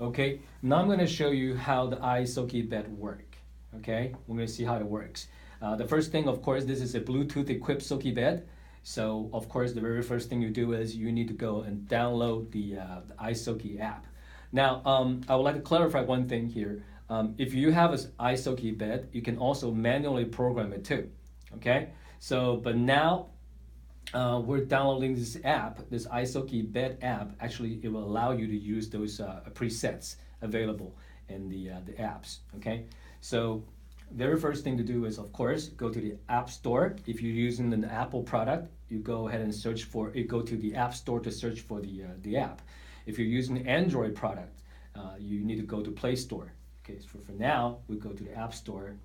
Okay, now I'm going to show you how the iSOQI bed work. Okay, we're going to see how it works. The first thing, of course, this is a Bluetooth equipped SOQI bed. So, of course, the very first thing you do is you need to go and download the iSOQI app. Now, I would like to clarify one thing here. If you have an iSOQI bed, you can also manually program it too. Okay, so but now we're downloading this app, this iSOQI bed app. Actually, it will allow you to use those presets available in the apps. Okay, so very first thing to do is, of course, go to the App Store. If you're using an Apple product, you go ahead and search for it. Go to the App Store to search for the app. If you're using an Android product, you need to go to Play Store. Okay, so for now, we go to the App Store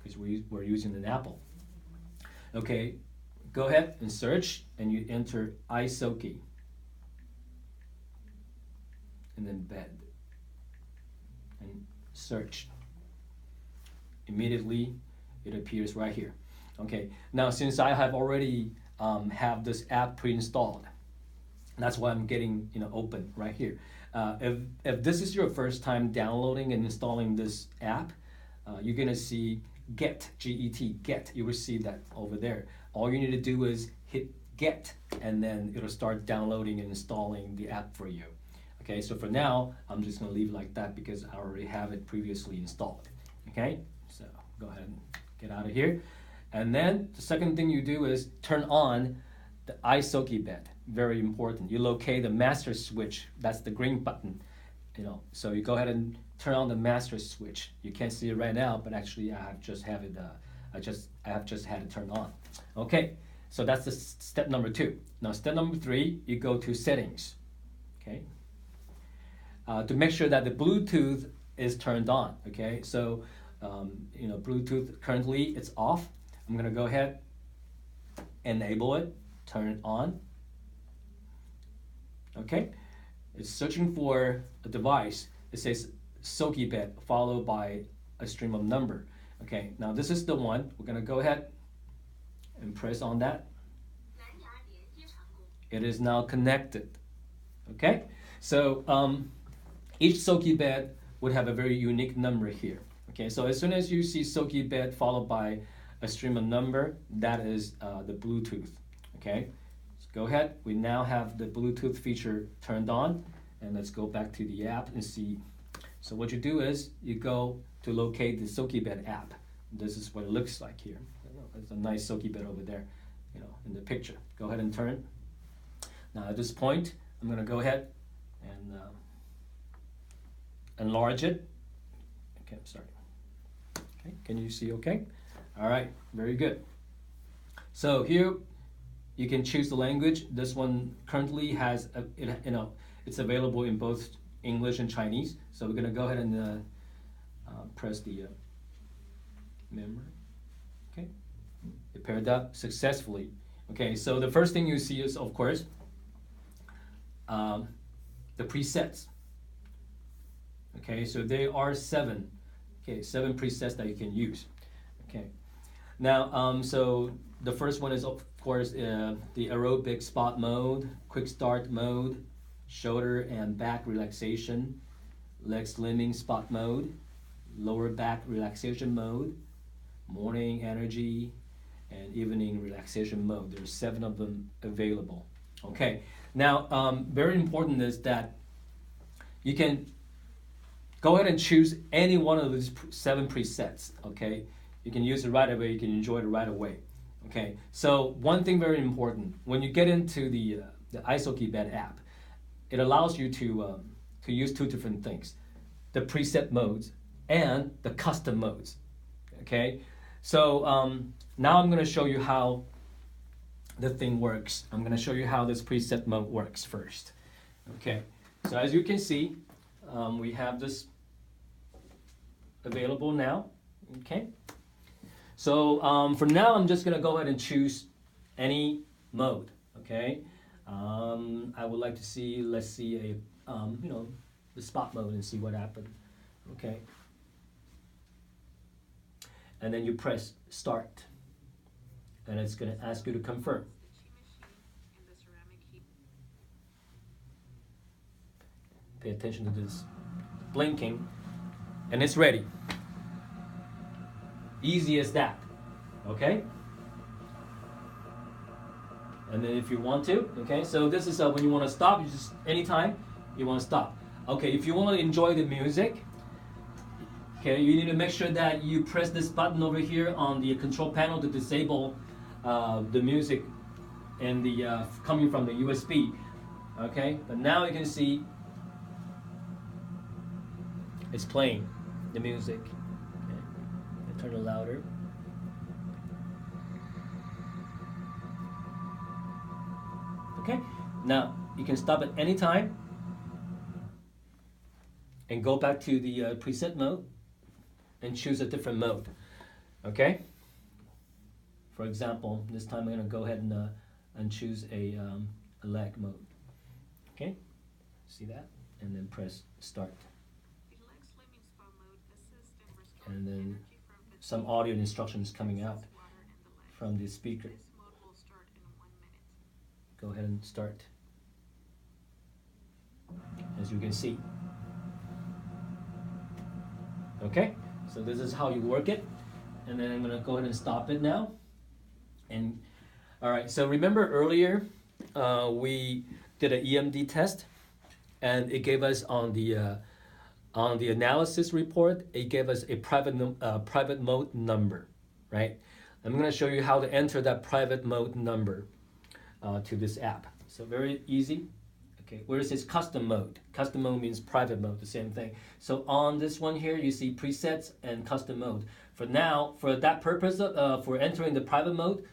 because we're using an Apple. Okay, go ahead and search, and you enter iSOQI, and then bed, and search. Immediately, it appears right here. Okay, now since I have already have this app pre-installed, that's why I'm getting open right here. If this is your first time downloading and installing this app, you're gonna see get, get. You will see that over there. All you need to do is hit get, and then it'll start downloading and installing the app for you. Okay, so for now, I'm just gonna leave it like that because I already have it previously installed. Okay, so go ahead and get out of here. And then the second thing you do is turn on the iSOQI bed. Very important. You locate the master switch. That's the green button. So you go ahead and turn on the master switch. You can't see it right now, but actually I have just had it turned on. Okay, so that's the step number 2. Now step number 3, you go to settings. Okay, to make sure that the Bluetooth is turned on. Okay, so Bluetooth currently it's off. I'm gonna go ahead, enable it, turn it on. Okay, it's searching for a device. It says SOQI bed followed by a stream of number. Okay, now this is the one. We're gonna go ahead and press on that. It is now connected. Okay, so each SOQI bed would have a very unique number here. Okay, so as soon as you see SOQI bed followed by a stream of number, that is the Bluetooth. Okay, so go ahead. We now have the Bluetooth feature turned on, and let's go back to the app and see. So what you do is you go to locate the SOQI bed app. This is what it looks like here. It's a nice SOQI bed over there, in the picture. Go ahead and turn. Now at this point, I'm going to go ahead and enlarge it. Okay, I'm sorry. Okay, can you see okay? All right, very good. So here you can choose the language. This one currently has, it's available in both English and Chinese. So we're gonna go ahead and press the memory. Okay, it paired up successfully. Okay, so the first thing you see is, of course, the presets. Okay, so there are 7. Okay, 7 presets that you can use. Okay, now so the first one is of course the Aerobics spot mode, quick start mode, shoulder and back relaxation, leg slimming spot mode, lower back relaxation mode, morning energy, and evening relaxation mode. There's 7 of them available. Okay, now very important is that you can go ahead and choose any one of these 7 presets. Okay, you can use it right away. You can enjoy it right away. Okay, so one thing very important, when you get into the iSOQI bed app, it allows you to use 2 different things: the preset modes and the custom modes. Okay, so now I'm going to show you how the thing works. I'm going to show you how this preset mode works first. Okay, so as you can see, we have this available now. Okay, so for now I'm just gonna go ahead and choose any mode. Okay, I would like to see, let's see the spot mode and see what happens. Okay, and then you press start, and it's gonna ask you to confirm. Pay attention to this blinking, and it's ready. Easy as that, okay? And then if you want to, okay, so this is when you want to stop, you just anytime you want to stop. Okay, if you want to enjoy the music, okay, you need to make sure that you press this button over here on the control panel to disable the music and the coming from the USB. Okay, but now you can see it's playing the music. Okay, I turn it louder. Okay, now you can stop at any time and go back to the preset mode and choose a different mode. Okay, for example, this time I'm going to go ahead and choose a lag mode. Okay, see that? And then press start. And then some audio instructions coming out from the speaker. Go ahead and start. As you can see. Okay, so this is how you work it. And then I'm going to go ahead and stop it now. And all right, so remember earlier we did an EMD test, and it gave us on the analysis report, it gave us a private mode number, right? I'm going to show you how to enter that private mode number to this app. So very easy. Okay, where it says custom mode. Custom mode means private mode, the same thing. So on this one here, you see presets and custom mode. For now, for that purpose, for entering the private mode,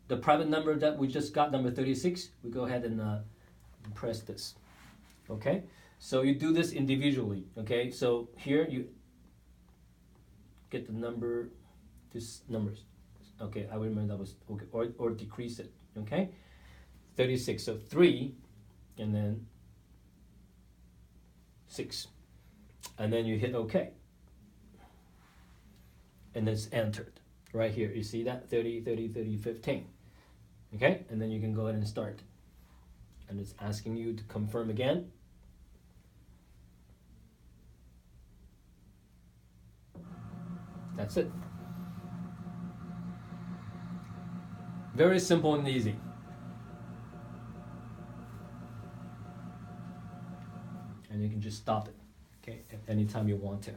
the private number that we just got, number 36, we go ahead and press this. Okay, so you do this individually. Okay, so here you get the number, this numbers. Okay, I remember that was okay, or decrease it. Okay, 36. So 3, and then 6, and then you hit OK, and it's entered right here. You see that 30, 30, 30, 15. Okay, and then you can go ahead and start, and it's asking you to confirm again. That's it. Very simple and easy. And you can just stop it, okay, at any time you want to.